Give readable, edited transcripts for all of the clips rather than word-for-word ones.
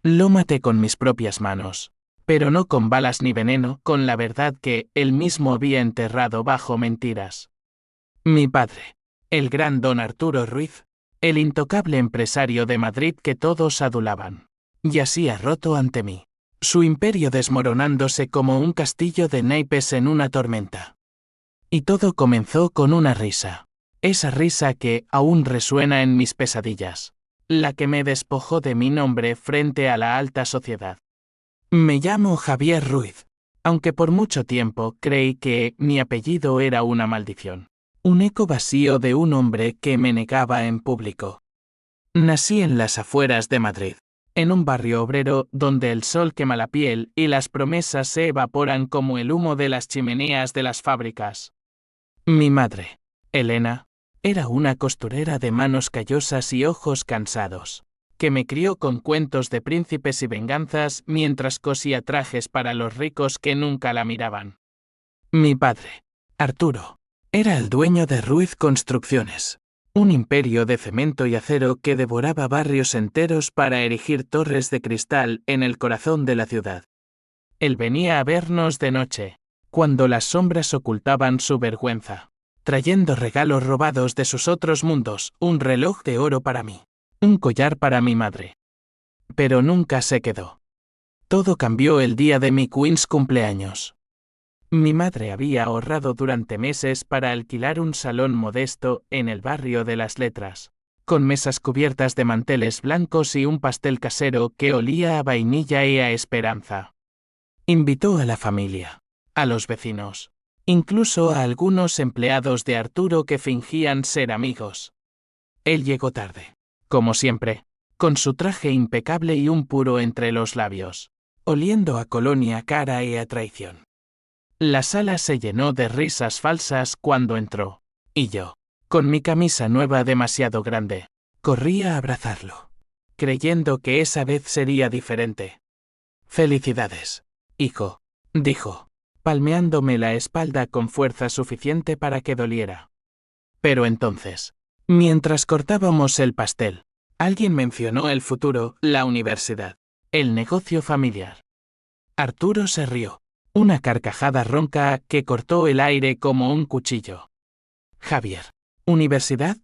Lo maté con mis propias manos. Pero no con balas ni veneno, con la verdad que él mismo había enterrado bajo mentiras. Mi padre, el gran don Arturo Ruiz, el intocable empresario de Madrid que todos adulaban, yacía roto ante mí, su imperio desmoronándose como un castillo de naipes en una tormenta. Y todo comenzó con una risa, esa risa que aún resuena en mis pesadillas, la que me despojó de mi nombre frente a la alta sociedad. Me llamo Javier Ruiz, aunque por mucho tiempo creí que mi apellido era una maldición, un eco vacío de un hombre que me negaba en público. Nací en las afueras de Madrid, en un barrio obrero donde el sol quema la piel y las promesas se evaporan como el humo de las chimeneas de las fábricas. Mi madre, Elena, era una costurera de manos callosas y ojos cansados, que me crió con cuentos de príncipes y venganzas mientras cosía trajes para los ricos que nunca la miraban. Mi padre, Arturo, era el dueño de Ruiz Construcciones, un imperio de cemento y acero que devoraba barrios enteros para erigir torres de cristal en el corazón de la ciudad. Él venía a vernos de noche, cuando las sombras ocultaban su vergüenza, trayendo regalos robados de sus otros mundos, un reloj de oro para mí, un collar para mi madre. Pero nunca se quedó. Todo cambió el día de mi Queen's cumpleaños. Mi madre había ahorrado durante meses para alquilar un salón modesto en el barrio de las Letras, con mesas cubiertas de manteles blancos y un pastel casero que olía a vainilla y a esperanza. Invitó a la familia, a los vecinos, incluso a algunos empleados de Arturo que fingían ser amigos. Él llegó tarde, como siempre, con su traje impecable y un puro entre los labios, oliendo a colonia cara y a traición. La sala se llenó de risas falsas cuando entró, y yo, con mi camisa nueva demasiado grande, corrí a abrazarlo, creyendo que esa vez sería diferente. «Felicidades, hijo», dijo, palmeándome la espalda con fuerza suficiente para que doliera. Pero entonces, mientras cortábamos el pastel, alguien mencionó el futuro, la universidad, el negocio familiar. Arturo se rió, una carcajada ronca que cortó el aire como un cuchillo. «Javier, ¿universidad?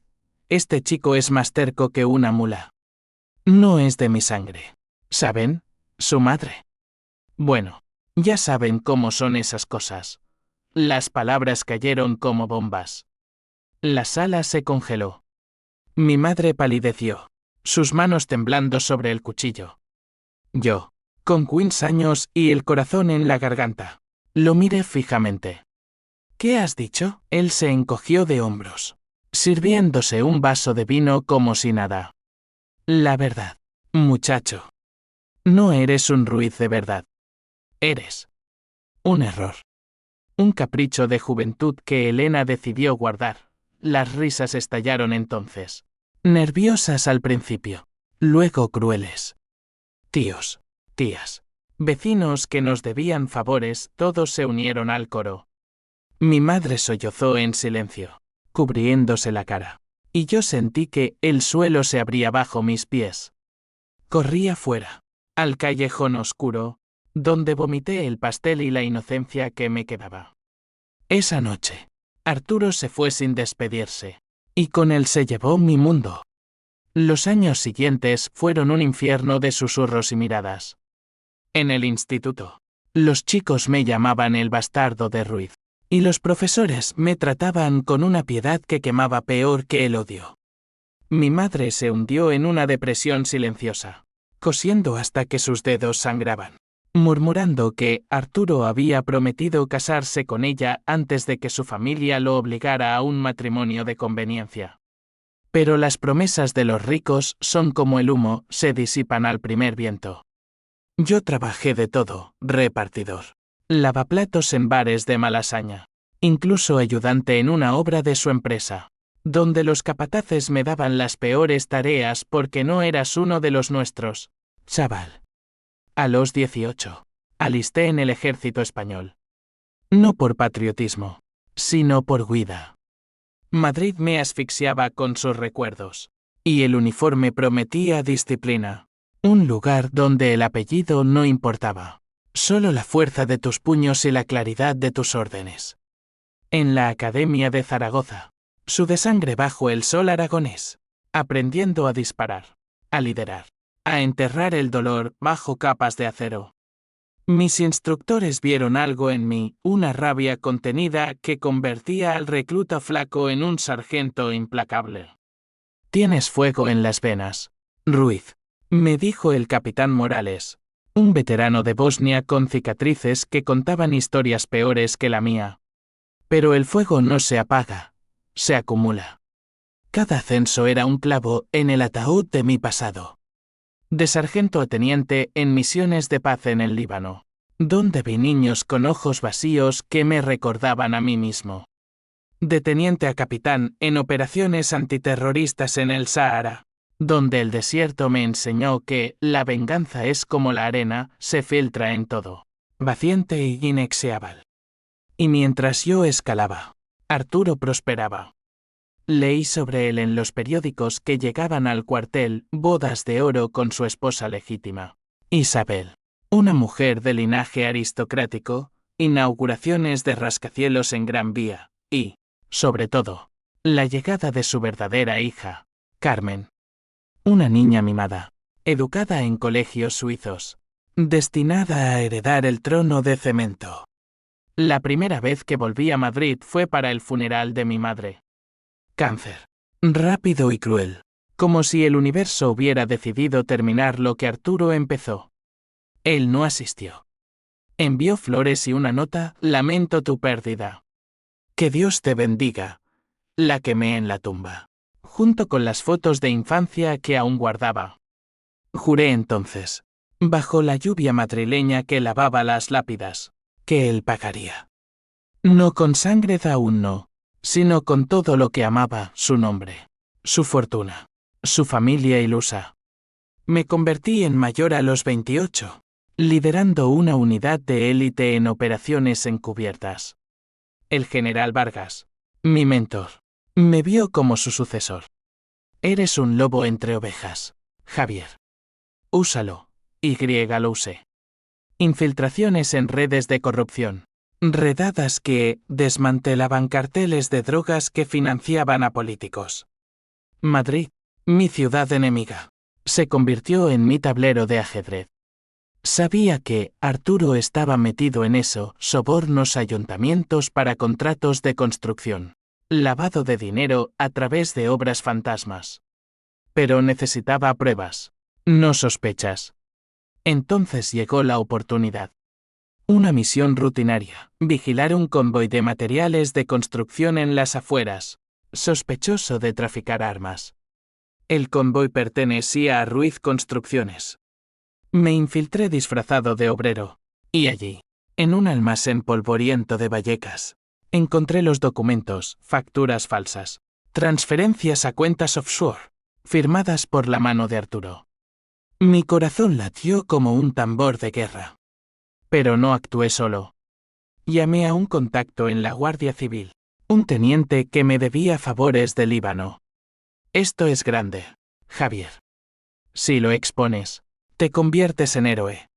Este chico es más terco que una mula. No es de mi sangre. ¿Saben? Su madre». Bueno, ya saben cómo son esas cosas. Las palabras cayeron como bombas. La sala se congeló. Mi madre palideció, sus manos temblando sobre el cuchillo. Yo, con 15 años y el corazón en la garganta, lo miré fijamente. «¿Qué has dicho?». Él se encogió de hombros, sirviéndose un vaso de vino como si nada. «La verdad, muchacho. No eres un Ruiz de verdad. Eres un error. Un capricho de juventud que Elena decidió guardar». Las risas estallaron entonces. Nerviosas al principio, luego crueles. Tíos, tías, vecinos que nos debían favores, todos se unieron al coro. Mi madre sollozó en silencio, cubriéndose la cara, y yo sentí que el suelo se abría bajo mis pies. Corrí afuera, al callejón oscuro, donde vomité el pastel y la inocencia que me quedaba. Esa noche, Arturo se fue sin despedirse, y con él se llevó mi mundo. Los años siguientes fueron un infierno de susurros y miradas. En el instituto, los chicos me llamaban el bastardo de Ruiz, y los profesores me trataban con una piedad que quemaba peor que el odio. Mi madre se hundió en una depresión silenciosa, cosiendo hasta que sus dedos sangraban, murmurando que Arturo había prometido casarse con ella antes de que su familia lo obligara a un matrimonio de conveniencia. Pero las promesas de los ricos son como el humo, se disipan al primer viento. Yo trabajé de todo, repartidor, lavaplatos en bares de Malasaña, incluso ayudante en una obra de su empresa, donde los capataces me daban las peores tareas porque no eras uno de los nuestros, chaval. A los 18, alisté en el ejército español. No por patriotismo, sino por huida. Madrid me asfixiaba con sus recuerdos, y el uniforme prometía disciplina, Un lugar donde el apellido no importaba. Solo la fuerza de tus puños y la claridad de tus órdenes. En la Academia de Zaragoza. Sudé sangre bajo el sol aragonés. Aprendiendo a disparar. A liderar. A enterrar el dolor bajo capas de acero. Mis instructores vieron algo en mí, una rabia contenida que convertía al recluta flaco en un sargento implacable. Tienes fuego en las venas, Ruiz, me dijo el capitán Morales, un veterano de Bosnia con cicatrices que contaban historias peores que la mía. Pero el fuego no se apaga, se acumula. Cada ascenso era un clavo en el ataúd de mi pasado. De sargento a teniente en misiones de paz en el Líbano, donde vi niños con ojos vacíos que me recordaban a mí mismo. De teniente a capitán en operaciones antiterroristas en el Sáhara, donde el desierto me enseñó que la venganza es como la arena, se filtra en todo, paciente y inexeable. Y mientras yo escalaba, Arturo prosperaba. Leí sobre él en los periódicos que llegaban al cuartel bodas de oro con su esposa legítima, Isabel, una mujer de linaje aristocrático, inauguraciones de rascacielos en Gran Vía, y, sobre todo, la llegada de su verdadera hija, Carmen. Una niña mimada, educada en colegios suizos, destinada a heredar el trono de cemento. La primera vez que volví a Madrid fue para el funeral de mi madre. Cáncer. Rápido y cruel. Como si el universo hubiera decidido terminar lo que Arturo empezó. Él no asistió. Envió flores y una nota, lamento tu pérdida. Que Dios te bendiga. La quemé en la tumba, junto con las fotos de infancia que aún guardaba. Juré entonces, bajo la lluvia madrileña que lavaba las lápidas, que él pagaría. No con sangre aún no, sino con todo lo que amaba, su nombre, su fortuna, su familia ilusa. Me convertí en mayor a los 28, liderando una unidad de élite en operaciones encubiertas. El general Vargas, mi mentor, me vio como su sucesor. Eres un lobo entre ovejas, Javier. Úsalo, lo usé. Infiltraciones en redes de corrupción. Redadas que desmantelaban carteles de drogas que financiaban a políticos. Madrid, mi ciudad enemiga, se convirtió en mi tablero de ajedrez. Sabía que Arturo estaba metido en eso, sobornos a ayuntamientos para contratos de construcción, lavado de dinero a través de obras fantasmas. Pero necesitaba pruebas, no sospechas. Entonces llegó la oportunidad. Una misión rutinaria, vigilar un convoy de materiales de construcción en las afueras, sospechoso de traficar armas. El convoy pertenecía a Ruiz Construcciones. Me infiltré disfrazado de obrero, y allí, en un almacén polvoriento de Vallecas, encontré los documentos, facturas falsas, transferencias a cuentas offshore, firmadas por la mano de Arturo. Mi corazón latió como un tambor de guerra. Pero no actué solo. Llamé a un contacto en la Guardia Civil, un teniente que me debía favores de Líbano. Esto es grande, Javier. Si lo expones, te conviertes en héroe.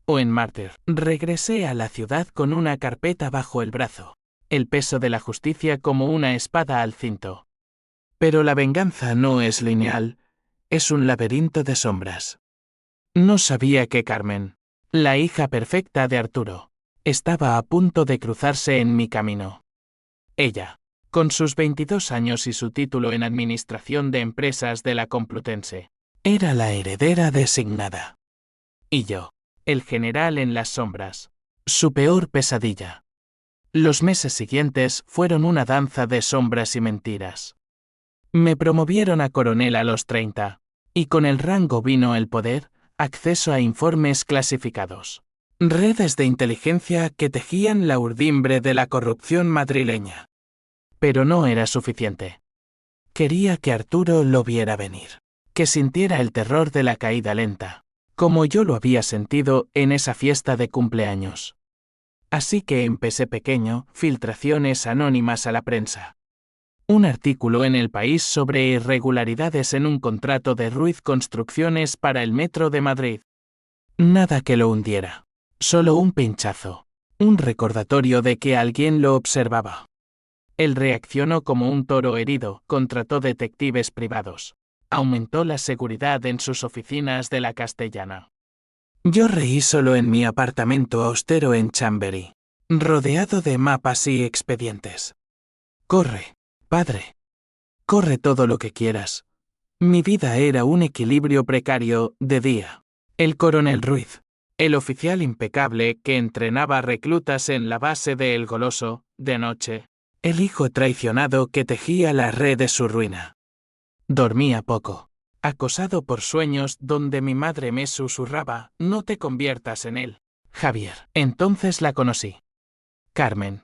O en mártir. Regresé a la ciudad con una carpeta bajo el brazo, el peso de la justicia como una espada al cinto. Pero la venganza no es lineal, es un laberinto de sombras. No sabía que Carmen, la hija perfecta de Arturo, estaba a punto de cruzarse en mi camino. Ella, con sus 22 años y su título en Administración de Empresas de la Complutense, era la heredera designada. Y yo, el general en las sombras, su peor pesadilla. Los meses siguientes fueron una danza de sombras y mentiras. Me promovieron a coronel a los 30, y con el rango vino el poder, acceso a informes clasificados, redes de inteligencia que tejían la urdimbre de la corrupción madrileña. Pero no era suficiente. Quería que Arturo lo viera venir, que sintiera el terror de la caída lenta, como yo lo había sentido en esa fiesta de cumpleaños. Así que empecé pequeño, filtraciones anónimas a la prensa. Un artículo en El País sobre irregularidades en un contrato de Ruiz Construcciones para el Metro de Madrid. Nada que lo hundiera. Solo un pinchazo. Un recordatorio de que alguien lo observaba. Él reaccionó como un toro herido, contrató detectives privados. Aumentó la seguridad en sus oficinas de la Castellana. Yo reí solo en mi apartamento austero en Chambery, rodeado de mapas y expedientes. Corre, padre. Corre todo lo que quieras. Mi vida era un equilibrio precario, de día. El coronel Ruiz, el oficial impecable que entrenaba reclutas en la base de El Goloso, de noche. El hijo traicionado que tejía la red de su ruina. Dormía poco, acosado por sueños donde mi madre me susurraba, no te conviertas en él, Javier. Entonces la conocí. Carmen.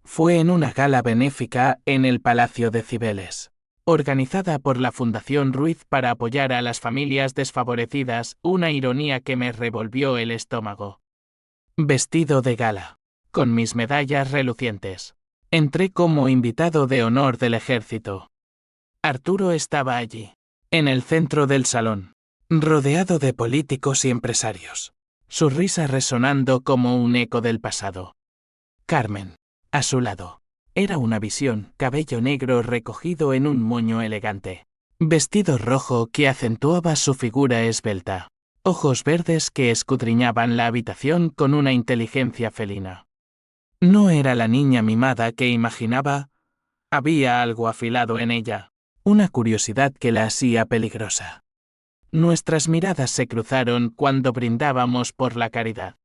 Fue en una gala benéfica en el Palacio de Cibeles, organizada por la Fundación Ruiz para apoyar a las familias desfavorecidas, una ironía que me revolvió el estómago. Vestido de gala, con mis medallas relucientes. Entré como invitado de honor del ejército. Arturo estaba allí, en el centro del salón, rodeado de políticos y empresarios, su risa resonando como un eco del pasado. Carmen, a su lado, era una visión, cabello negro recogido en un moño elegante, vestido rojo que acentuaba su figura esbelta, ojos verdes que escudriñaban la habitación con una inteligencia felina. No era la niña mimada que imaginaba, había algo afilado en ella, una curiosidad que la hacía peligrosa. Nuestras miradas se cruzaron cuando brindábamos por la caridad.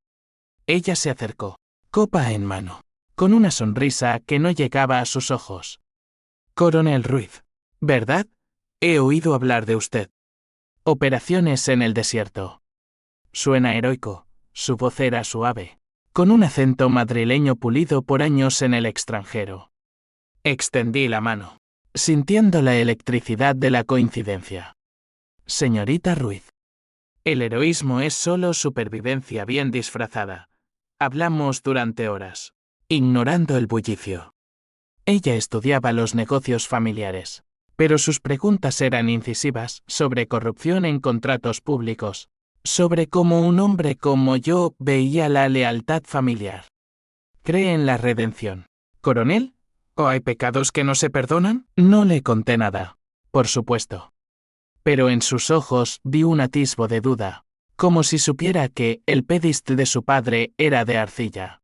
Ella se acercó, copa en mano, con una sonrisa que no llegaba a sus ojos. Coronel Ruiz, ¿verdad? He oído hablar de usted. Operaciones en el desierto. Suena heroico, su voz era suave, con un acento madrileño pulido por años en el extranjero. Extendí la mano, sintiendo la electricidad de la coincidencia. Señorita Ruiz. El heroísmo es solo supervivencia bien disfrazada. Hablamos durante horas, ignorando el bullicio. Ella estudiaba los negocios familiares, pero sus preguntas eran incisivas sobre corrupción en contratos públicos, sobre cómo un hombre como yo veía la lealtad familiar. ¿Cree en la redención, coronel? ¿O hay pecados que no se perdonan? No le conté nada, por supuesto. Pero en sus ojos vi un atisbo de duda, como si supiera que el pedist de su padre era de arcilla.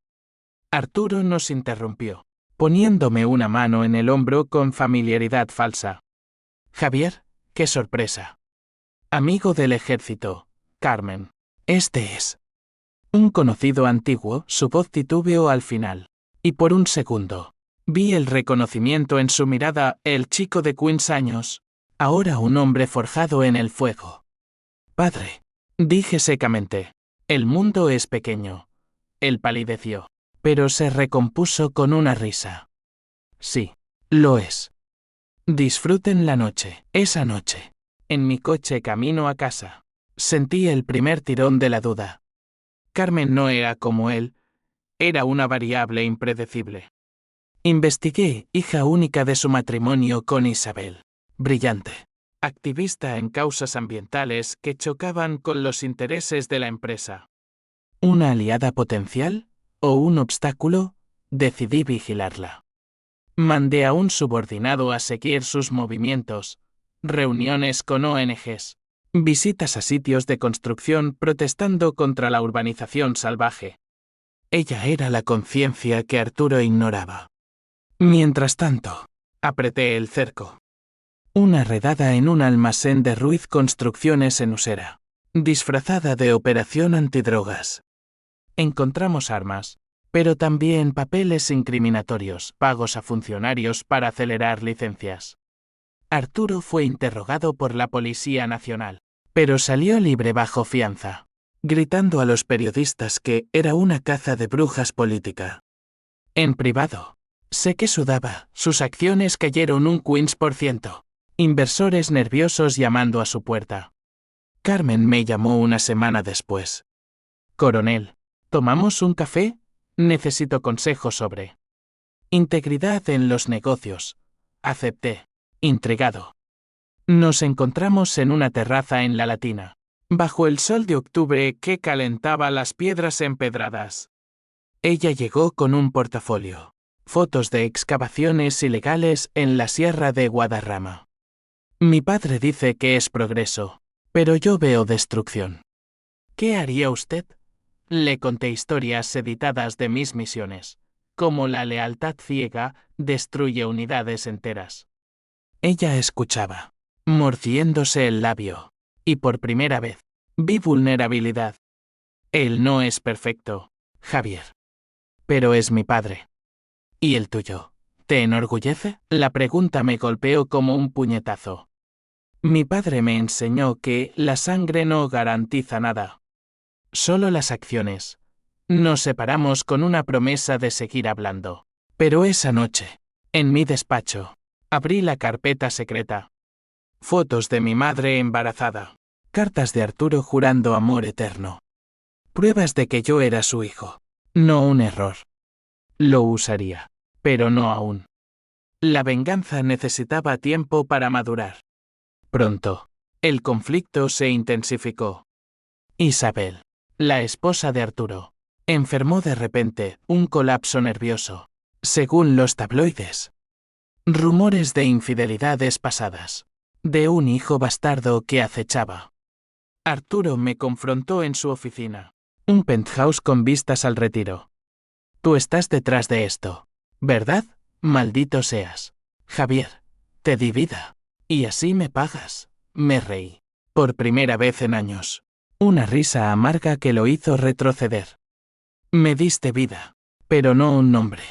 Arturo nos interrumpió, poniéndome una mano en el hombro con familiaridad falsa. Javier, qué sorpresa. Amigo del ejército, Carmen. Este es. Un conocido antiguo, su voz titubeó al final. Y por un segundo, vi el reconocimiento en su mirada, el chico de 15 años. Ahora un hombre forjado en el fuego. Padre, dije secamente, el mundo es pequeño. Él palideció, pero se recompuso con una risa. Sí, lo es. Disfruten la noche. Esa noche, en mi coche camino a casa, sentí el primer tirón de la duda. Carmen no era como él, era una variable impredecible. Investigué, hija única de su matrimonio con Isabel. Brillante. Activista en causas ambientales que chocaban con los intereses de la empresa. ¿Una aliada potencial? ¿O un obstáculo? Decidí vigilarla. Mandé a un subordinado a seguir sus movimientos, reuniones con ONGs, visitas a sitios de construcción protestando contra la urbanización salvaje. Ella era la conciencia que Arturo ignoraba. Mientras tanto, apreté el cerco. Una redada en un almacén de Ruiz Construcciones en Usera, disfrazada de operación antidrogas. Encontramos armas, pero también papeles incriminatorios, pagos a funcionarios para acelerar licencias. Arturo fue interrogado por la Policía Nacional, pero salió libre bajo fianza, gritando a los periodistas que era una caza de brujas política. En privado, sé que sudaba, sus acciones cayeron un 15%. Inversores nerviosos llamando a su puerta. Carmen me llamó una semana después. Coronel, ¿tomamos un café? Necesito consejos sobre integridad en los negocios, Acepté, intrigado. Nos encontramos en una terraza en la Latina, bajo el sol de octubre que calentaba las piedras empedradas. Ella llegó con un portafolio, fotos de excavaciones ilegales en la Sierra de Guadarrama. Mi padre dice que es progreso, pero yo veo destrucción. ¿Qué haría usted? Le conté historias editadas de mis misiones, como la lealtad ciega destruye unidades enteras. Ella escuchaba, mordiéndose el labio, y por primera vez, vi vulnerabilidad. Él no es perfecto, Javier. Pero es mi padre. ¿Y el tuyo? ¿Te enorgullece? La pregunta me golpeó como un puñetazo. Mi padre me enseñó que la sangre no garantiza nada. Solo las acciones. Nos separamos con una promesa de seguir hablando. Pero esa noche, en mi despacho, abrí la carpeta secreta. Fotos de mi madre embarazada. Cartas de Arturo jurando amor eterno. Pruebas de que yo era su hijo. No un error. Lo usaría, pero no aún. La venganza necesitaba tiempo para madurar. Pronto, el conflicto se intensificó. Isabel, la esposa de Arturo, enfermó de repente, un colapso nervioso, según los tabloides. Rumores de infidelidades pasadas, de un hijo bastardo que acechaba. Arturo me confrontó en su oficina, un penthouse con vistas al retiro. Tú estás detrás de esto, ¿verdad? Maldito seas. Javier, te di vida. Y así me pagas. Me reí. Por primera vez en años. Una risa amarga que lo hizo retroceder. Me diste vida, pero no un nombre.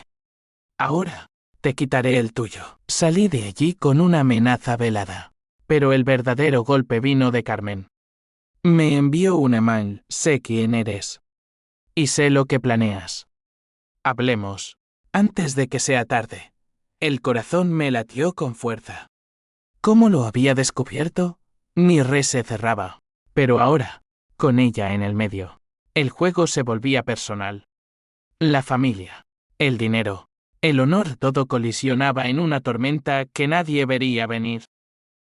Ahora, te quitaré el tuyo. Salí de allí con una amenaza velada. Pero el verdadero golpe vino de Carmen. Me envió un email, sé quién eres. Y sé lo que planeas. Hablemos, antes de que sea tarde. El corazón me latió con fuerza. ¿Cómo lo había descubierto? Mi red se cerraba. Pero ahora, con ella en el medio, el juego se volvía personal. La familia, el dinero, el honor, todo colisionaba en una tormenta que nadie vería venir.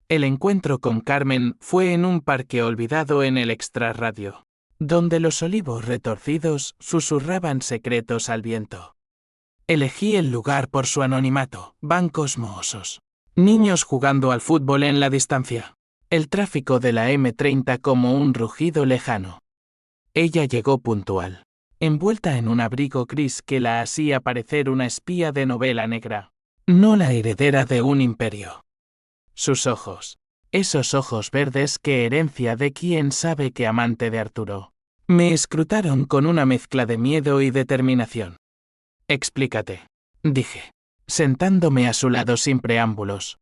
El encuentro con Carmen fue en un parque olvidado en el extrarradio, donde los olivos retorcidos susurraban secretos al viento. Elegí el lugar por su anonimato, bancos mohosos, niños jugando al fútbol en la distancia, el tráfico de la M30 como un rugido lejano. Ella llegó puntual, envuelta en un abrigo gris que la hacía parecer una espía de novela negra, no la heredera de un imperio. Sus ojos, esos ojos verdes que herencia de quién sabe qué amante de Arturo, me escrutaron con una mezcla de miedo y determinación. Explícate, dije, sentándome a su lado sin preámbulos.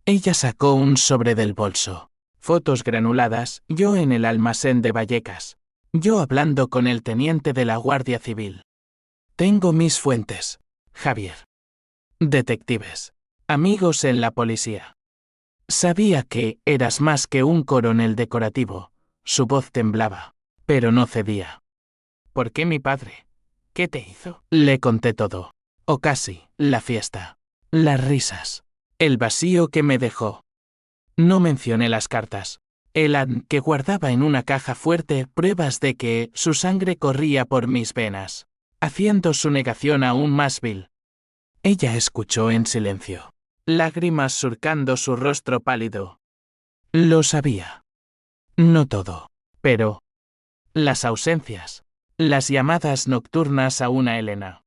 Ella sacó un sobre del bolso, fotos granuladas, yo en el almacén de Vallecas, yo hablando con el teniente de la Guardia Civil. Tengo mis fuentes, Javier. Detectives, amigos en la policía. Sabía que eras más que un coronel decorativo, su voz temblaba, pero no cedía. ¿Por qué mi padre? ¿Qué te hizo? Le conté todo, o casi, la fiesta, las risas, el vacío que me dejó. No mencioné las cartas, el ADN que guardaba en una caja fuerte, pruebas de que su sangre corría por mis venas, haciendo su negación aún más vil. Ella escuchó en silencio, lágrimas surcando su rostro pálido. Lo sabía. No todo, pero las ausencias, las llamadas nocturnas a una Elena.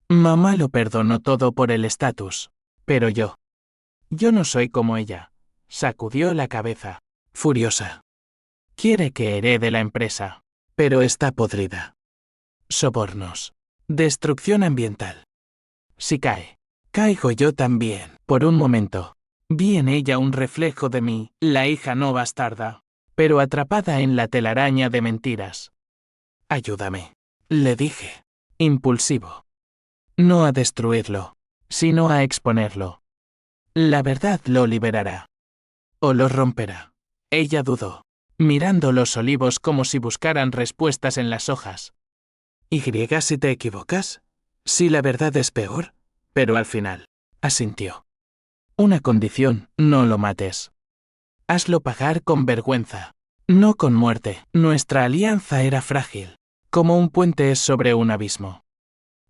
Mamá lo perdonó todo por el estatus, pero yo no soy como ella. Sacudió la cabeza, furiosa. Quiere que herede la empresa, pero está podrida. Sobornos. Destrucción ambiental. Si cae, caigo yo también. Por un momento, vi en ella un reflejo de mí, la hija no bastarda, pero atrapada en la telaraña de mentiras. Ayúdame, le dije, impulsivo. No a destruirlo, sino a exponerlo. La verdad lo liberará. O lo romperá. Ella dudó, mirando los olivos como si buscaran respuestas en las hojas. ¿Y si te equivocas? Si la verdad es peor, pero al final, asintió. Una condición, no lo mates. Hazlo pagar con vergüenza, no con muerte. Nuestra alianza era frágil, como un puente sobre un abismo.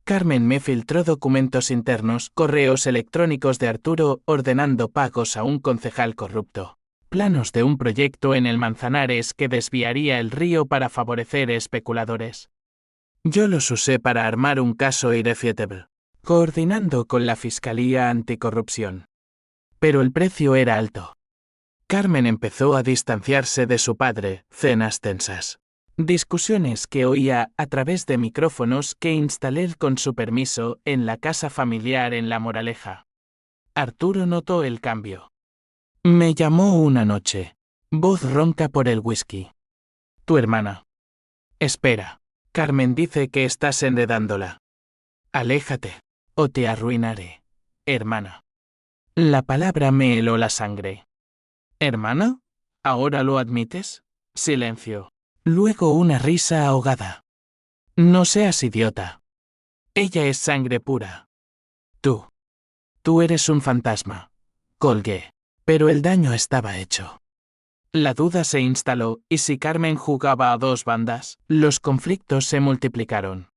Carmen me filtró documentos internos, correos electrónicos de Arturo ordenando pagos a un concejal corrupto, planos de un proyecto en el Manzanares que desviaría el río para favorecer especuladores. Yo los usé para armar un caso irrefutable, coordinando con la Fiscalía Anticorrupción. Pero el precio era alto. Carmen empezó a distanciarse de su padre, cenas tensas. Discusiones que oía a través de micrófonos que instalé con su permiso en la casa familiar en La Moraleja. Arturo notó el cambio. Me llamó una noche, voz ronca por el whisky. Tu hermana. Espera. Carmen dice que estás enredándola. Aléjate, o te arruinaré, hermana. La palabra me heló la sangre. ¿Hermana? ¿Ahora lo admites? Silencio. Luego una risa ahogada. No seas idiota. Ella es sangre pura. Tú eres un fantasma. Colgué. Pero el daño estaba hecho. La duda se instaló, y si Carmen jugaba a dos bandas, los conflictos se multiplicaron.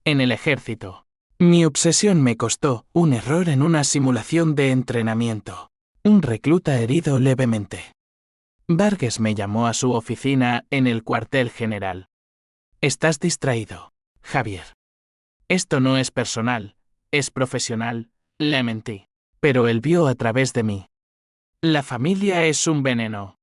En el ejército. Mi obsesión me costó un error en una simulación de entrenamiento. Un recluta herido levemente. Vargas me llamó a su oficina en el cuartel general. Estás distraído, Javier. Esto no es personal, es profesional, le mentí. Pero él vio a través de mí. La familia es un veneno.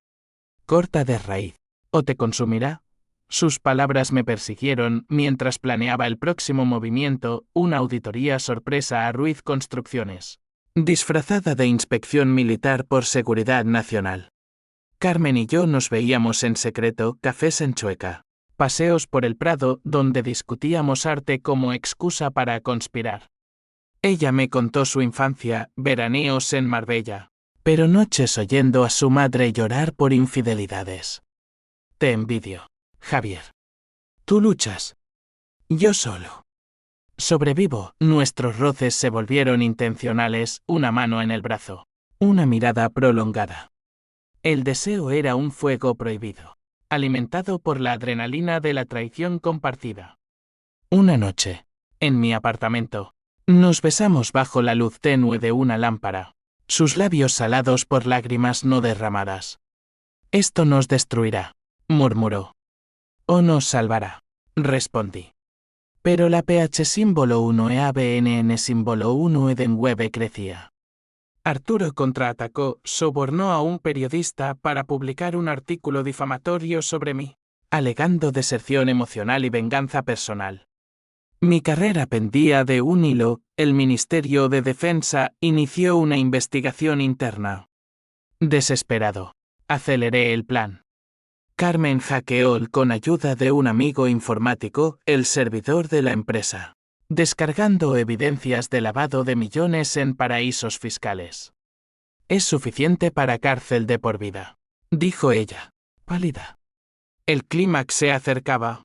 Corta de raíz. ¿O te consumirá? Sus palabras me persiguieron mientras planeaba el próximo movimiento, una auditoría sorpresa a Ruiz Construcciones, disfrazada de inspección militar por seguridad nacional. Carmen y yo nos veíamos en secreto, cafés en Chueca, paseos por el Prado donde discutíamos arte como excusa para conspirar. Ella me contó su infancia, veraneos en Marbella, pero noches oyendo a su madre llorar por infidelidades. Te envidio, Javier. Tú luchas. Yo solo. Sobrevivo. Nuestros roces se volvieron intencionales, una mano en el brazo, una mirada prolongada. El deseo era un fuego prohibido, alimentado por la adrenalina de la traición compartida. Una noche, en mi apartamento, nos besamos bajo la luz tenue de una lámpara, sus labios salados por lágrimas no derramadas. Esto nos destruirá, murmuró. O nos salvará, respondí. Pero la PH símbolo 1 e ABNN símbolo 1 Edenweb crecía. Arturo contraatacó, sobornó a un periodista para publicar un artículo difamatorio sobre mí, alegando deserción emocional y venganza personal. Mi carrera pendía de un hilo, el Ministerio de Defensa inició una investigación interna. Desesperado, aceleré el plan. Carmen hackeó con ayuda de un amigo informático el servidor de la empresa, descargando evidencias de lavado de millones en paraísos fiscales. Es suficiente para cárcel de por vida, dijo ella, pálida. El clímax se acercaba.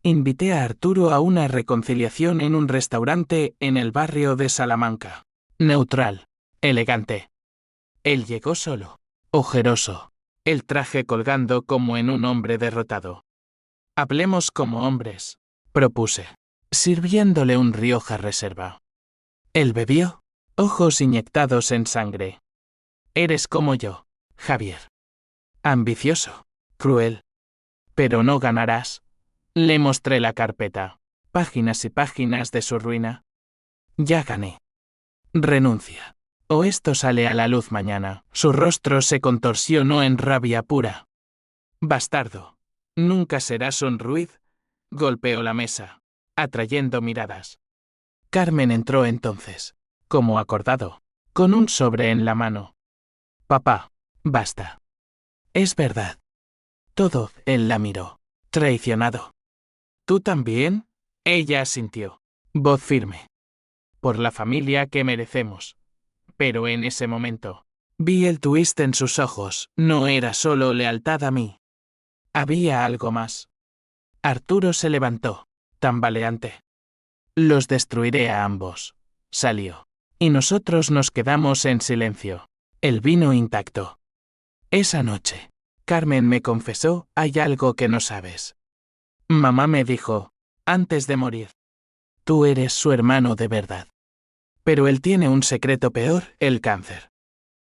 Invité a Arturo a una reconciliación en un restaurante en el barrio de Salamanca. Neutral, elegante. Él llegó solo, ojeroso, el traje colgando como en un hombre derrotado. Hablemos como hombres, propuse, sirviéndole un Rioja Reserva. Él bebió, ojos inyectados en sangre. Eres como yo, Javier. Ambicioso, cruel. Pero no ganarás. Le mostré la carpeta, páginas y páginas de su ruina. Ya gané. Renuncia. O esto sale a la luz mañana. Su rostro se contorsionó en rabia pura. Bastardo. Nunca serás un Ruiz. Golpeó la mesa, atrayendo miradas. Carmen entró entonces, como acordado, con un sobre en la mano. Papá, basta. Es verdad. Todo, él la miró, traicionado. ¿Tú también? Ella asintió, voz firme. Por la familia que merecemos. Pero en ese momento, vi el twist en sus ojos, no era solo lealtad a mí. Había algo más. Arturo se levantó, tambaleante. Los destruiré a ambos. Salió. Y nosotros nos quedamos en silencio. El vino intacto. Esa noche, Carmen me confesó, hay algo que no sabes. Mamá me dijo, antes de morir. Tú eres su hermano de verdad. Pero él tiene un secreto peor, el cáncer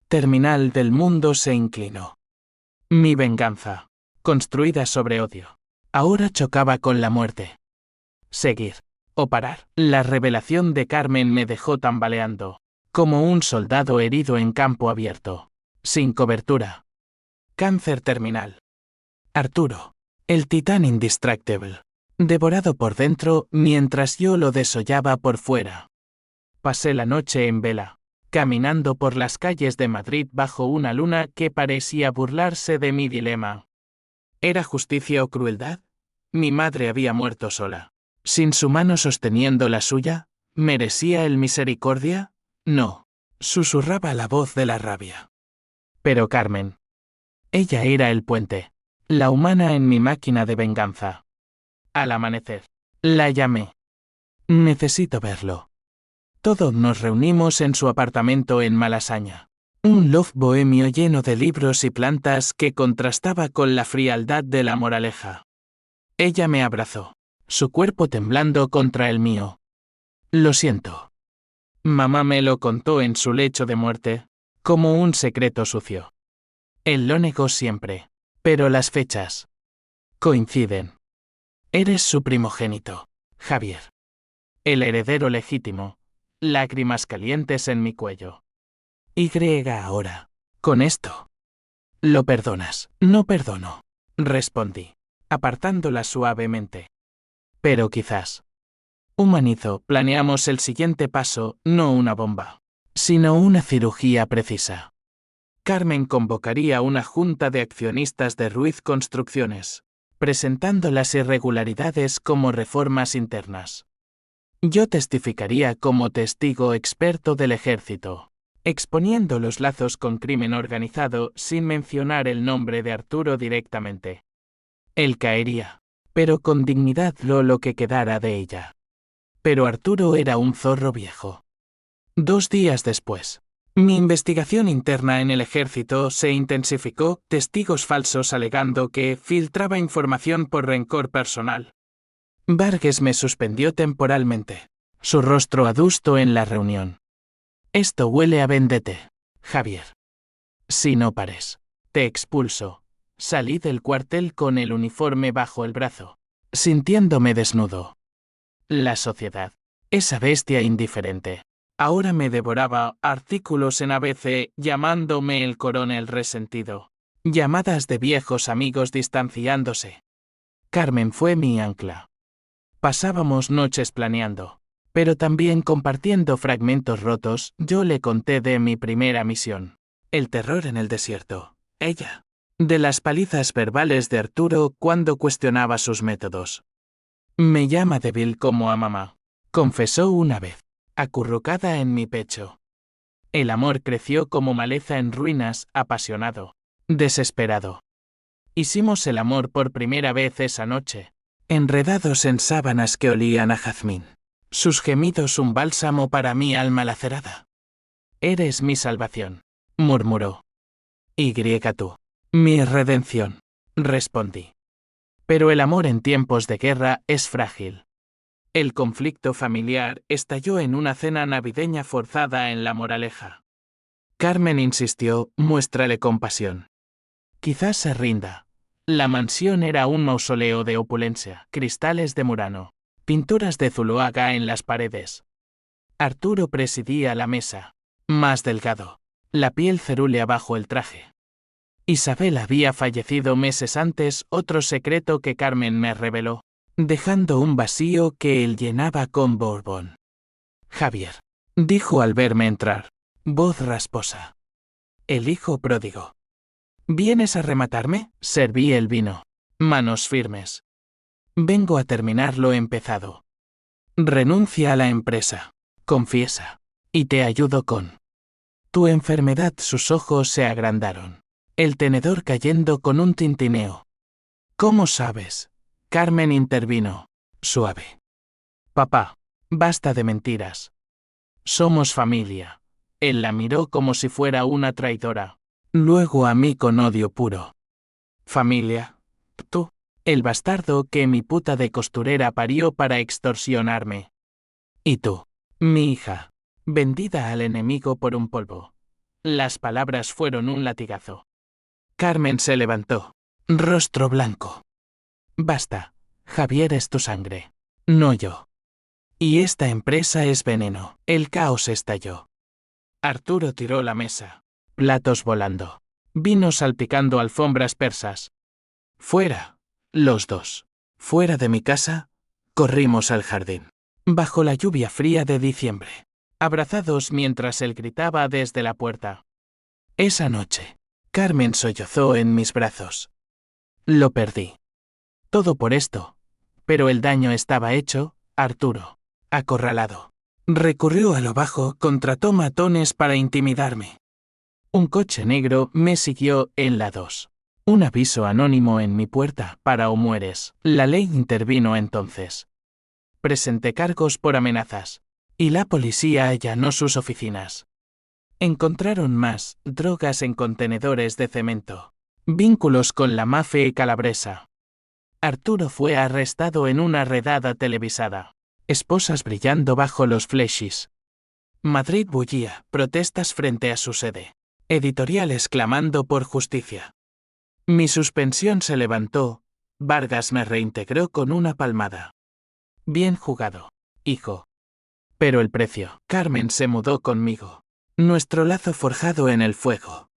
terminal del mundo se inclinó. Mi venganza, construida sobre odio, ahora chocaba con la muerte. Seguir o parar. La revelación de Carmen me dejó tambaleando, como un soldado herido en campo abierto, sin cobertura. Cáncer terminal. Arturo, el titán indistractable, devorado por dentro mientras yo lo desollaba por fuera. Pasé la noche en vela, caminando por las calles de Madrid bajo una luna que parecía burlarse de mi dilema. ¿Era justicia o crueldad? Mi madre había muerto sola. Sin su mano sosteniendo la suya, ¿merecía él misericordia? No. Susurraba la voz de la rabia. Pero Carmen. Ella era el puente. La humana en mi máquina de venganza. Al amanecer, la llamé. Necesito verlo. Todos nos reunimos en su apartamento en Malasaña. Un loft bohemio lleno de libros y plantas que contrastaba con la frialdad de la Moraleja. Ella me abrazó, su cuerpo temblando contra el mío. Lo siento. Mamá me lo contó en su lecho de muerte, como un secreto sucio. Él lo negó siempre, pero las fechas coinciden. Eres su primogénito, Javier. El heredero legítimo. Lágrimas calientes en mi cuello. Y ahora. Con esto. ¿Lo perdonas? No perdono. Respondí, apartándola suavemente. Pero quizás. Humanizo, planeamos el siguiente paso, no una bomba, sino una cirugía precisa. Carmen convocaría una junta de accionistas de Ruiz Construcciones, presentando las irregularidades como reformas internas. Yo testificaría como testigo experto del ejército, exponiendo los lazos con crimen organizado sin mencionar el nombre de Arturo directamente. Él caería, pero con dignidad lo que quedara de ella. Pero Arturo era un zorro viejo. 2 días después, mi investigación interna en el ejército se intensificó, testigos falsos alegando que filtraba información por rencor personal. Vargas me suspendió temporalmente, su rostro adusto en la reunión. Esto huele a vendette, Javier. Si no pares, te expulso. Salí del cuartel con el uniforme bajo el brazo, sintiéndome desnudo. La sociedad, esa bestia indiferente, ahora me devoraba artículos en ABC llamándome el coronel resentido. Llamadas de viejos amigos distanciándose. Carmen fue mi ancla. Pasábamos noches planeando, pero también compartiendo fragmentos rotos. Yo le conté de mi primera misión. El terror en el desierto. Ella. De las palizas verbales de Arturo cuando cuestionaba sus métodos. Me llama débil como a mamá, confesó una vez, acurrucada en mi pecho. El amor creció como maleza en ruinas, apasionado, desesperado. Hicimos el amor por primera vez esa noche, enredados en sábanas que olían a jazmín. Sus gemidos un bálsamo para mi alma lacerada. Eres mi salvación, murmuró. Y tú. Mi redención, respondí. Pero el amor en tiempos de guerra es frágil. El conflicto familiar estalló en una cena navideña forzada en La Moraleja. Carmen insistió, muéstrale compasión. Quizás se rinda. La mansión era un mausoleo de opulencia, cristales de Murano, pinturas de Zuloaga en las paredes. Arturo presidía la mesa, más delgado, la piel cerúlea bajo el traje. Isabel había fallecido meses antes, otro secreto que Carmen me reveló, dejando un vacío que él llenaba con Bourbon. Javier, dijo al verme entrar, voz rasposa. El hijo pródigo. ¿Vienes a rematarme? Serví el vino. Manos firmes. Vengo a terminar lo empezado. Renuncia a la empresa. Confiesa. Y te ayudo con tu enfermedad. Sus ojos se agrandaron. El tenedor cayendo con un tintineo. ¿Cómo sabes? Carmen intervino, suave. Papá, basta de mentiras. Somos familia. Él la miró como si fuera una traidora. Luego a mí con odio puro. Familia. Tú. El bastardo que mi puta de costurera parió para extorsionarme. Y tú. Mi hija. Vendida al enemigo por un polvo. Las palabras fueron un latigazo. Carmen se levantó. Rostro blanco. Basta. Javier es tu sangre. No yo. Y esta empresa es veneno. El caos estalló. Arturo tiró la mesa. Platos volando. Vino salpicando alfombras persas. Fuera. Los dos. Fuera de mi casa. Corrimos al jardín. Bajo la lluvia fría de diciembre. Abrazados mientras él gritaba desde la puerta. Esa noche. Carmen sollozó en mis brazos. Lo perdí. Todo por esto. Pero el daño estaba hecho, Arturo. Acorralado. Recurrió a lo bajo, contrató matones para intimidarme. Un coche negro me siguió en la 2. Un aviso anónimo en mi puerta, para o mueres. La ley intervino entonces. Presenté cargos por amenazas. Y la policía allanó sus oficinas. Encontraron más drogas en contenedores de cemento. Vínculos con la mafia calabresa. Arturo fue arrestado en una redada televisada. Esposas brillando bajo los flashis. Madrid bullía, protestas frente a su sede. Editoriales clamando por justicia. Mi suspensión se levantó. Vargas me reintegró con una palmada. Bien jugado, hijo. Pero el precio. Carmen se mudó conmigo. Nuestro lazo forjado en el fuego.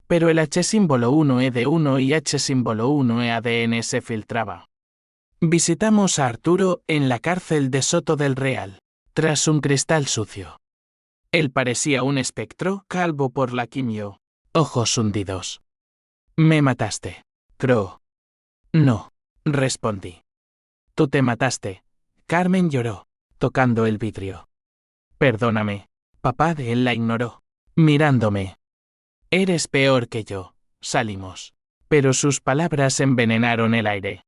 Pero el H símbolo 1E1 y H símbolo 1E-ADN se filtraba. Visitamos a Arturo en la cárcel de Soto del Real, tras un cristal sucio. Él parecía un espectro, calvo por la quimio, ojos hundidos. Me mataste, Crow. No, respondí. Tú te mataste. Carmen lloró, tocando el vidrio. Perdóname. Papá de él la ignoró, mirándome. Eres peor que yo. Salimos. Pero sus palabras envenenaron el aire.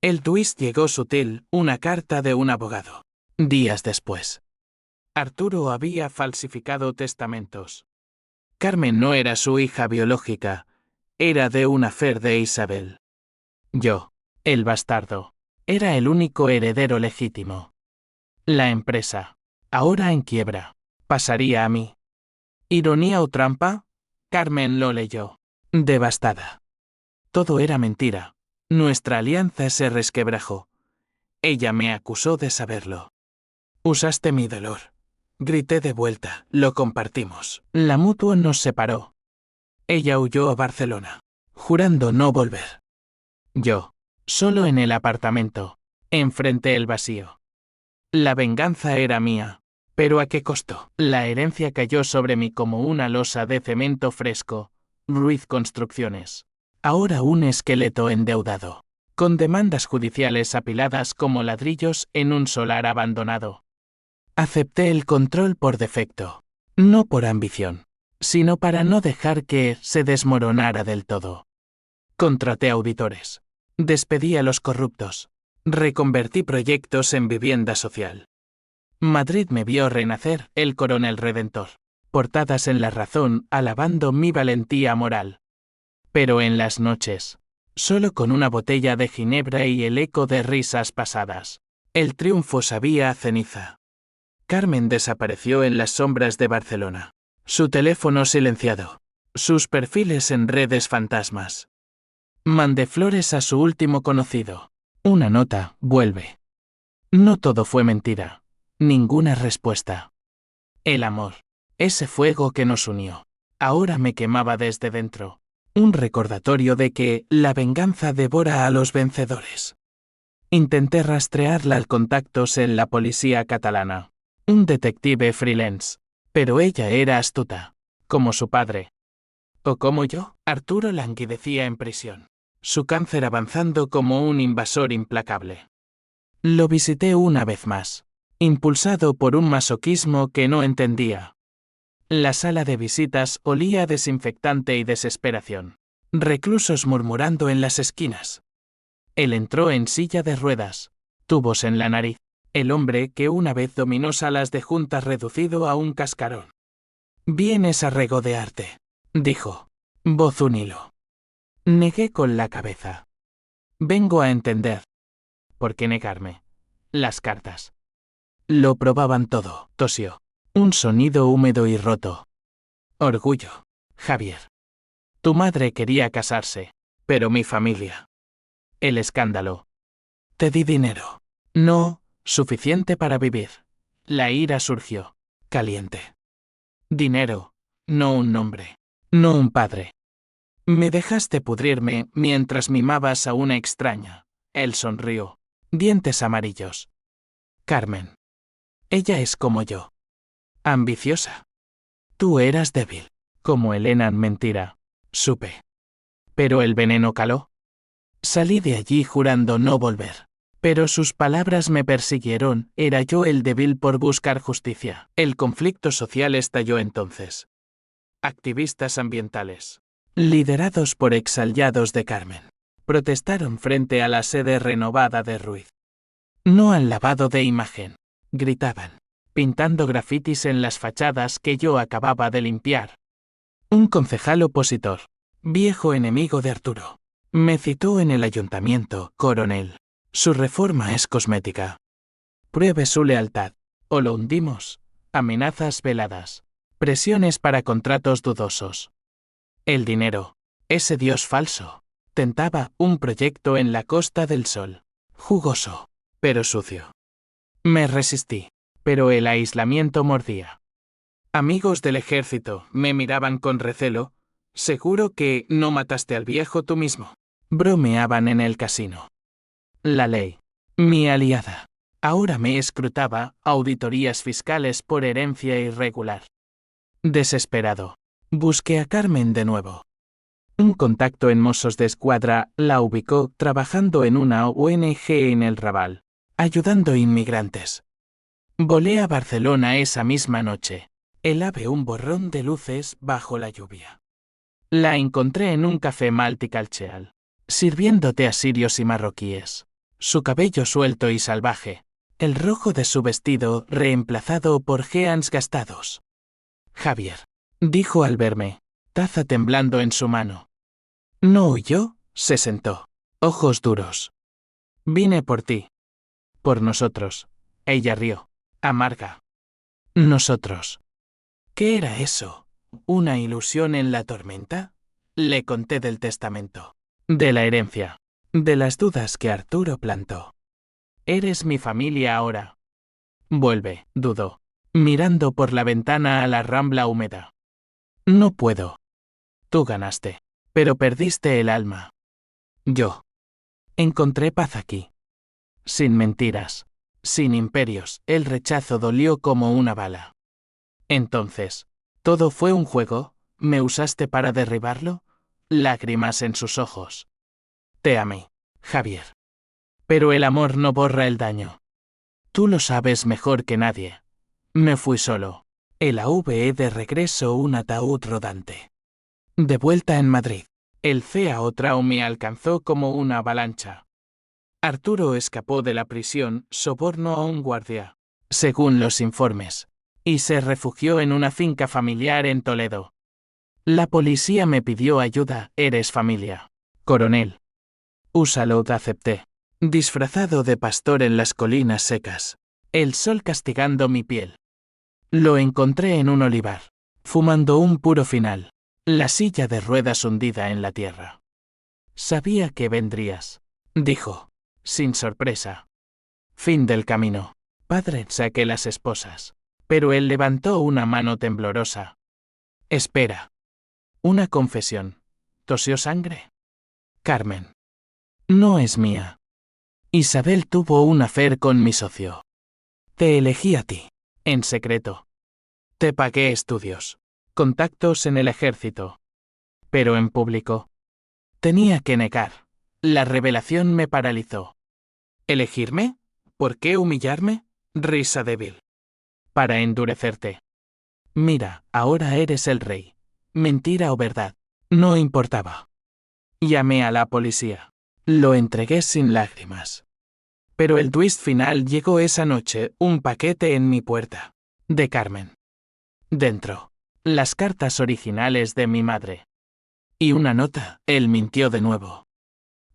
El twist llegó sutil, una carta de un abogado. Días después. Arturo había falsificado testamentos. Carmen no era su hija biológica, era de una fer de Isabel. Yo, el bastardo, era el único heredero legítimo. La empresa, ahora en quiebra, pasaría a mí. ¿Ironía o trampa? Carmen lo leyó. Devastada. Todo era mentira. Nuestra alianza se resquebrajó. Ella me acusó de saberlo. Usaste mi dolor. Grité de vuelta, lo compartimos. La mutua nos separó. Ella huyó a Barcelona, jurando no volver. Yo, solo en el apartamento, enfrenté el vacío. La venganza era mía, pero ¿a qué costo? La herencia cayó sobre mí como una losa de cemento fresco. Ruiz Construcciones. Ahora un esqueleto endeudado, con demandas judiciales apiladas como ladrillos en un solar abandonado. Acepté el control por defecto, no por ambición, sino para no dejar que se desmoronara del todo. Contraté auditores, despedí a los corruptos, reconvertí proyectos en vivienda social. Madrid me vio renacer, el coronel redentor, portadas en La Razón alabando mi valentía moral. Pero en las noches, solo con una botella de ginebra y el eco de risas pasadas, el triunfo sabía a ceniza. Carmen desapareció en las sombras de Barcelona. Su teléfono silenciado. Sus perfiles en redes fantasmas. Mandé flores a su último conocido. Una nota, vuelve. No todo fue mentira. Ninguna respuesta. El amor. Ese fuego que nos unió. Ahora me quemaba desde dentro. Un recordatorio de que la venganza devora a los vencedores. Intenté rastrearla al contactos en la policía catalana. Un detective freelance. Pero ella era astuta. Como su padre. O como yo, Arturo languidecía en prisión. Su cáncer avanzando como un invasor implacable. Lo visité una vez más. Impulsado por un masoquismo que no entendía. La sala de visitas olía a desinfectante y desesperación. Reclusos murmurando en las esquinas. Él entró en silla de ruedas. Tubos en la nariz. El hombre que una vez dominó salas de juntas reducido a un cascarón. Vienes a regodearte, dijo. Voz un hilo. Negué con la cabeza. Vengo a entender. ¿Por qué negarme? Las cartas. Lo probaban todo, tosió. Un sonido húmedo y roto. Orgullo, Javier. Tu madre quería casarse, pero mi familia. El escándalo. Te di dinero. No, suficiente para vivir. La ira surgió, caliente. Dinero, no un nombre, no un padre. Me dejaste pudrirme mientras mimabas a una extraña. Él sonrió. Dientes amarillos. Carmen. Ella es como yo. Ambiciosa. Tú eras débil. Como Elena en mentira. Supe. Pero el veneno caló. Salí de allí jurando no volver. Pero sus palabras me persiguieron, era yo el débil por buscar justicia. El conflicto social estalló entonces. Activistas ambientales, liderados por exaliados de Carmen, protestaron frente a la sede renovada de Ruiz. No al lavado de imagen, gritaban, pintando grafitis en las fachadas que yo acababa de limpiar. Un concejal opositor, viejo enemigo de Arturo, me citó en el ayuntamiento, coronel. Su reforma es cosmética. Pruebe su lealtad, o lo hundimos. Amenazas veladas. Presiones para contratos dudosos. El dinero, ese dios falso, tentaba un proyecto en la Costa del Sol. Jugoso, pero sucio. Me resistí, pero el aislamiento mordía. Amigos del ejército me miraban con recelo. Seguro que no mataste al viejo tú mismo. Bromeaban en el casino. La ley, mi aliada, ahora me escrutaba auditorías fiscales por herencia irregular. Desesperado, busqué a Carmen de nuevo. Un contacto en Mossos de Escuadra la ubicó trabajando en una ONG en el Raval, ayudando inmigrantes. Volé a Barcelona esa misma noche. El ave un borrón de luces bajo la lluvia. La encontré en un café Malticalcheal, sirviendo té a sirios y marroquíes. Su cabello suelto y salvaje, el rojo de su vestido reemplazado por jeans gastados. Javier, dijo al verme, taza temblando en su mano. No huyó, se sentó, ojos duros. Vine por ti. Por nosotros. Ella rió, amarga. Nosotros. ¿Qué era eso? ¿Una ilusión en la tormenta? Le conté del testamento, de la herencia, de las dudas que Arturo plantó. Eres mi familia ahora. Vuelve, dudó, mirando por la ventana a la rambla húmeda. No puedo. Tú ganaste, pero perdiste el alma. Yo. Encontré paz aquí. Sin mentiras, sin imperios, el rechazo dolió como una bala. Entonces, ¿todo fue un juego? ¿Me usaste para derribarlo? Lágrimas en sus ojos. Te amé, Javier. Pero el amor no borra el daño. Tú lo sabes mejor que nadie. Me fui solo. El AVE de regreso un ataúd rodante. De vuelta en Madrid, el CAO Trau me alcanzó como una avalancha. Arturo escapó de la prisión, soborno a un guardia, según los informes, y se refugió en una finca familiar en Toledo. La policía me pidió ayuda, eres familia. Coronel. Úsalo, acepté. Disfrazado de pastor en las colinas secas, el sol castigando mi piel. Lo encontré en un olivar, fumando un puro final, la silla de ruedas hundida en la tierra. Sabía que vendrías, dijo, sin sorpresa. Fin del camino. Padre, saqué las esposas. Pero él levantó una mano temblorosa. Espera. Una confesión. ¿Tosió sangre? Carmen. No es mía. Isabel tuvo un affair con mi socio. Te elegí a ti, en secreto. Te pagué estudios, contactos en el ejército. Pero en público. Tenía que negar. La revelación me paralizó. ¿Elegirme? ¿Por qué humillarme? Risa débil. Para endurecerte. Mira, ahora eres el rey. Mentira o verdad. No importaba. Llamé a la policía. Lo entregué sin lágrimas. Pero el twist final llegó esa noche, un paquete en mi puerta. De Carmen. Dentro. Las cartas originales de mi madre. Y una nota. Él mintió de nuevo.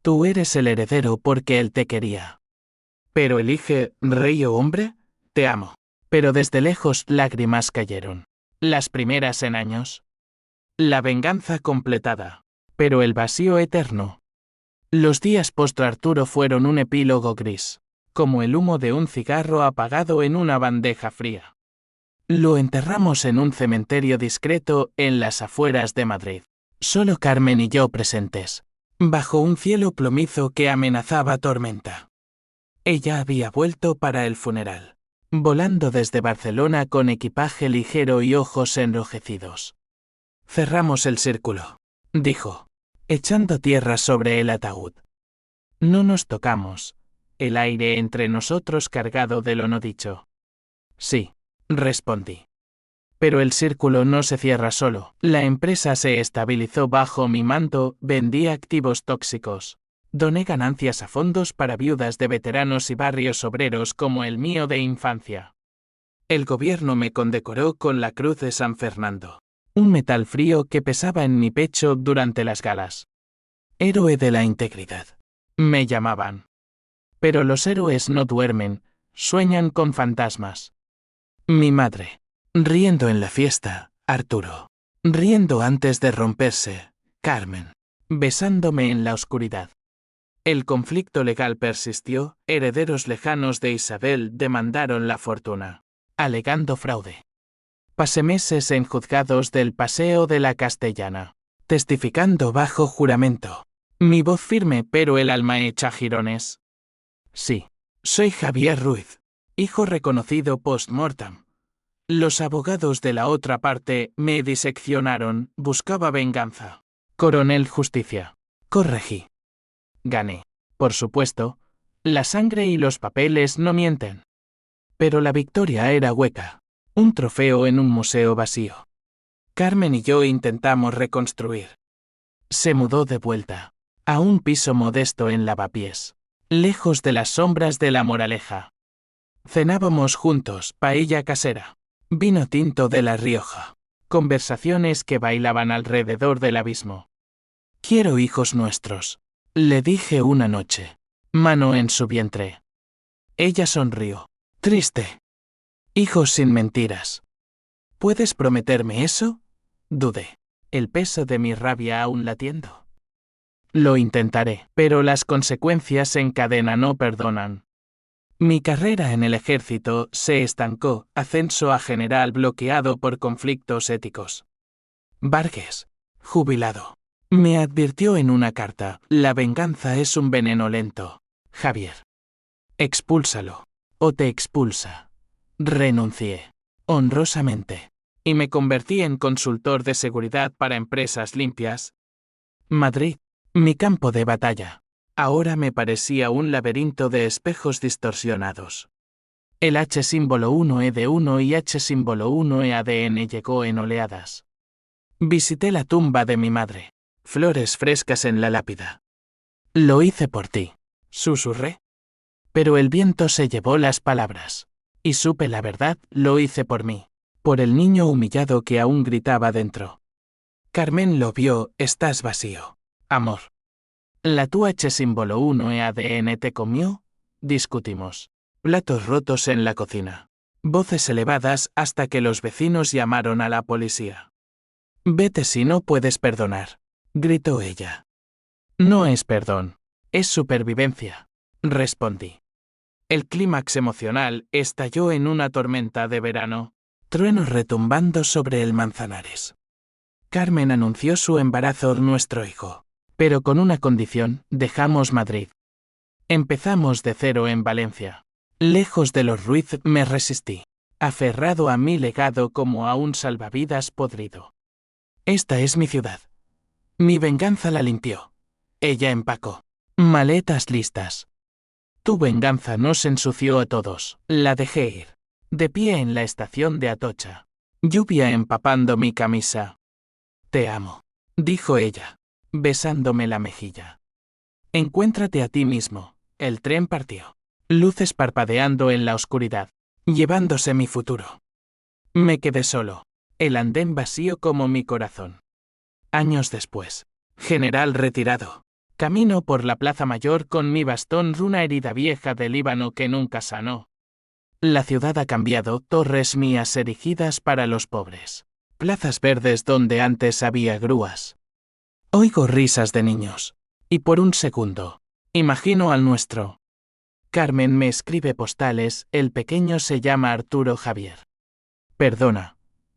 Tú eres el heredero porque él te quería. Pero elige, rey o hombre, te amo. Pero desde lejos lágrimas cayeron. Las primeras en años. La venganza completada. Pero el vacío eterno. Los días post-Arturo fueron un epílogo gris, como el humo de un cigarro apagado en una bandeja fría. Lo enterramos en un cementerio discreto en las afueras de Madrid. Solo Carmen y yo presentes, bajo un cielo plomizo que amenazaba tormenta. Ella había vuelto para el funeral, volando desde Barcelona con equipaje ligero y ojos enrojecidos. Cerramos el círculo, dijo, echando tierra sobre el ataúd. No nos tocamos, el aire entre nosotros cargado de lo no dicho. Sí, respondí. Pero el círculo no se cierra solo. La empresa se estabilizó bajo mi manto, vendí activos tóxicos. Doné ganancias a fondos para viudas de veteranos y barrios obreros como el mío de infancia. El gobierno me condecoró con la Cruz de San Fernando. Un metal frío que pesaba en mi pecho durante las galas. Héroe de la integridad. Me llamaban. Pero los héroes no duermen, sueñan con fantasmas. Mi madre. Riendo en la fiesta, Arturo. Riendo antes de romperse, Carmen. Besándome en la oscuridad. El conflicto legal persistió, herederos lejanos de Isabel demandaron la fortuna, alegando fraude. Pasé meses en juzgados del Paseo de la Castellana, testificando bajo juramento. Mi voz firme pero el alma hecha jirones. Sí, soy Javier Ruiz, hijo reconocido post-mortem. Los abogados de la otra parte me diseccionaron, buscaba venganza. Coronel Justicia. Corregí. Gané. Por supuesto, la sangre y los papeles no mienten. Pero la victoria era hueca. Un trofeo en un museo vacío. Carmen y yo intentamos reconstruir. Se mudó de vuelta. A un piso modesto en Lavapiés. Lejos de las sombras de La Moraleja. Cenábamos juntos, paella casera. Vino tinto de La Rioja. Conversaciones que bailaban alrededor del abismo. Quiero hijos nuestros, le dije una noche. Mano en su vientre. Ella sonrió. Triste. Hijos sin mentiras. ¿Puedes prometerme eso? Dudé. El peso de mi rabia aún latiendo. Lo intentaré, pero las consecuencias en cadena no perdonan. Mi carrera en el ejército se estancó, ascenso a general bloqueado por conflictos éticos. Vargas, jubilado, me advirtió en una carta, la venganza es un veneno lento. Javier. Expúlsalo, o te expulsa. Renuncié, honrosamente, y me convertí en consultor de seguridad para empresas limpias. Madrid, mi campo de batalla. Ahora me parecía un laberinto de espejos distorsionados. El H símbolo 1E de 1 y H símbolo 1E-ADN llegó en oleadas. Visité la tumba de mi madre. Flores frescas en la lápida. Lo hice por ti, susurré. Pero el viento se llevó las palabras. Y supe la verdad, lo hice por mí. Por el niño humillado que aún gritaba dentro. Carmen lo vio, estás vacío. Amor. ¿La tu H símbolo 1E-ADN te comió? Discutimos. Platos rotos en la cocina. Voces elevadas hasta que los vecinos llamaron a la policía. Vete si no puedes perdonar, gritó ella. No es perdón, es supervivencia, respondí. El clímax emocional estalló en una tormenta de verano, truenos retumbando sobre el Manzanares. Carmen anunció su embarazo nuestro hijo, pero con una condición, dejamos Madrid. Empezamos de cero en Valencia. Lejos de los Ruiz me resistí, aferrado a mi legado como a un salvavidas podrido. Esta es mi ciudad. Mi venganza la limpió. Ella empacó. Maletas listas. Tu venganza nos ensució a todos. La dejé ir. De pie en la estación de Atocha. Lluvia empapando mi camisa. Te amo, dijo ella, besándome la mejilla. Encuéntrate a ti mismo. El tren partió. Luces parpadeando en la oscuridad, llevándose mi futuro. Me quedé solo, el andén vacío como mi corazón. Años después, general retirado, camino por la plaza mayor con mi bastón, una herida vieja de Líbano que nunca sanó. La ciudad ha cambiado, torres mías erigidas para los pobres, plazas verdes donde antes había grúas. Oigo risas de niños, y por un segundo, imagino al nuestro. Carmen me escribe postales, el pequeño se llama Arturo Javier. Perdona.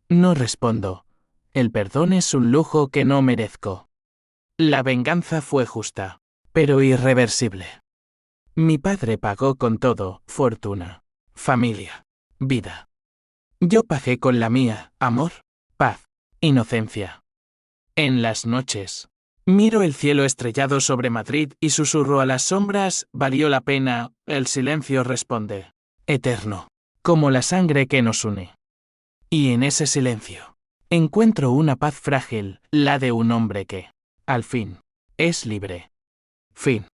No respondo. El perdón es un lujo que no merezco. La venganza fue justa, pero irreversible. Mi padre pagó con todo, fortuna, familia, vida. Yo pagué con la mía, amor, paz, inocencia. En las noches, miro el cielo estrellado sobre Madrid y susurro a las sombras, valió la pena, el silencio responde, eterno, como la sangre que nos une. Y en ese silencio, encuentro una paz frágil, la de un hombre que, al fin, es libre. Fin.